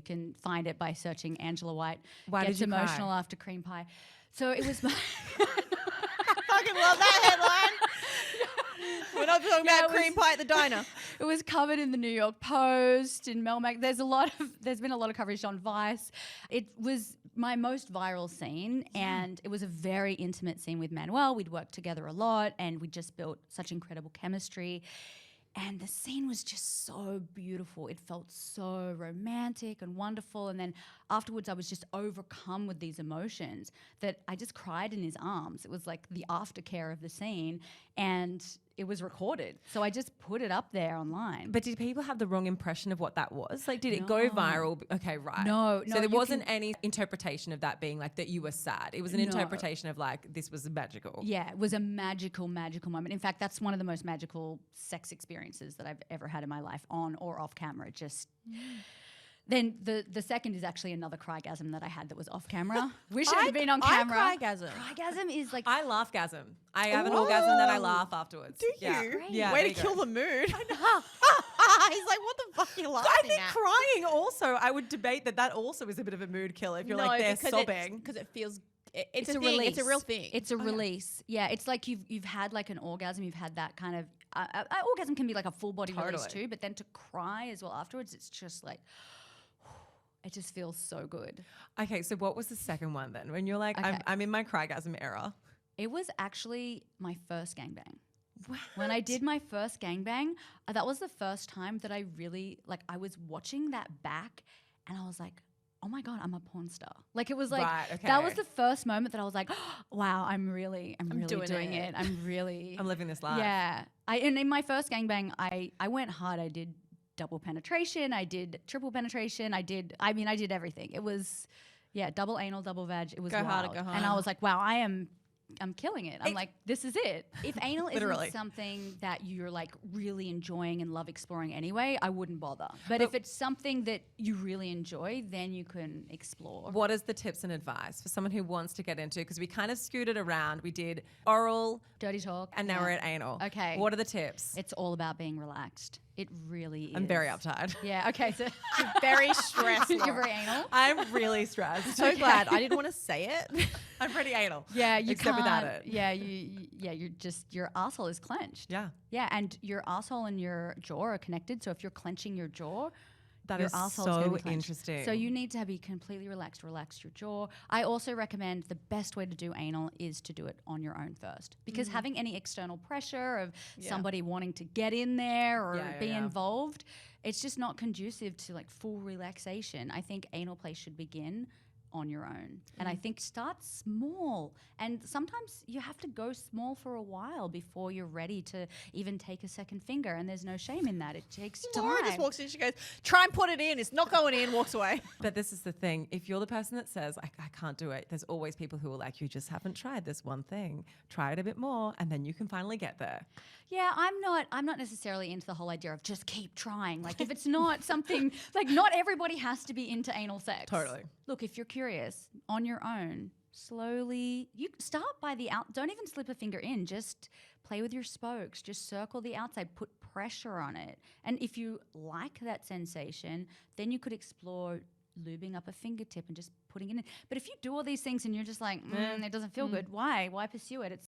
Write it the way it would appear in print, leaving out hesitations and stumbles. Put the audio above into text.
can find it by searching Angela White Why gets did you emotional cry? after cream pie. So it was my Fucking love that headline. We're not talking Yeah, about it cream was- pie at the diner. It was covered in the New York Post, in Melmac. There's been a lot of coverage on Vice. It was my most viral scene, and it was a very intimate scene with Manuel. We'd worked together a lot, and we just built such incredible chemistry. And the scene was just so beautiful. It felt so romantic and wonderful. And then afterwards, I was just overcome with these emotions that I just cried in his arms. It was like the aftercare of the scene, and it was recorded. So I just put it up there online. But did people have the wrong impression of what that was? Like, did it go viral? Okay, right. No, So there you wasn't any interpretation of that being like that you were sad. It was an interpretation of like, this was magical. Yeah, it was a magical, magical moment. In fact, that's one of the most magical sex experiences that I've ever had in my life, on or off camera. Just then the second is actually another crygasm that I had that was off camera. Wish it had been on camera. Crygasm. Crygasm is like I laugh gasm. I have an orgasm that I laugh afterwards. Do Yeah. you? Yeah. Way there to you kill go. the mood. He's like, what the fuck are you laughing I think at? crying also, I would debate that also is a bit of a mood killer if you're like there sobbing. Because it feels, it's a a thing. release. It's a real thing. It's a release. Yeah, it's like you've had like an orgasm. You've had that kind of orgasm can be like a full body release Totally. too. But then to cry as well afterwards, it's just like it just feels so good. Okay, so what was the second one then? When you're like, Okay. I'm in my crygasm era. It was actually my first gangbang. When I did my first gangbang, that was the first time that I really, like, I was watching that back and I was like, oh my God, I'm a porn star. Like, it was like, Right, that was okay. the first moment that I was like, wow, I'm really doing it. I'm really. I'm living this life. Yeah. And in my first gangbang, I went hard. I did double penetration. I did triple penetration. I did everything. It was, double anal, double vag. It was Go wild. hard or go home. And I was like, wow, I'm killing it. I'm like, this is it. If anal Literally. isn't something that you're like really enjoying and love exploring anyway, I wouldn't bother. But if it's something that you really enjoy, then you can explore. What is the tips and advice for someone who wants to get into? Because we kind of scooted around. We did oral, Dirty talk. and now yeah. we're at anal. Okay. What are the tips? It's all about being relaxed. It really is. I'm very uptight. Yeah, okay. So very stressed. you're very anal. I'm really stressed. So glad I didn't want to say it. I'm pretty anal. Yeah, you Except can't. without it. Yeah, you're just, your asshole is clenched. Yeah. Yeah, and your asshole and your jaw are connected. So if you're clenching your jaw, That your is arsehole is gonna so be clenched. interesting. So you need to be completely relaxed. Relax your jaw. I also recommend the best way to do anal is to do it on your own first, because having any external pressure of somebody wanting to get in there or be involved, it's just not conducive to like full relaxation. I think anal play should begin on your own. And I think start small. And sometimes you have to go small for a while before you're ready to even take a second finger. And there's no shame in that. It takes time. Laura just walks in, she goes, try and put it in. It's not going in, walks away. But this is the thing. If you're the person that says, I can't do it, there's always people who are like, you just haven't tried this one thing. Try it a bit more and then you can finally get there. Yeah, I'm not necessarily into the whole idea of just keep trying. Like if it's not something, like not everybody has to be into anal sex. Totally. Look, if you're curious, on your own, slowly, you start by the out, don't even slip a finger in, just play with your spokes, just circle the outside, put pressure on it. And if you like that sensation, then you could explore lubing up a fingertip and just putting it in. But if you do all these things and you're just like, it doesn't feel good, why pursue it? It's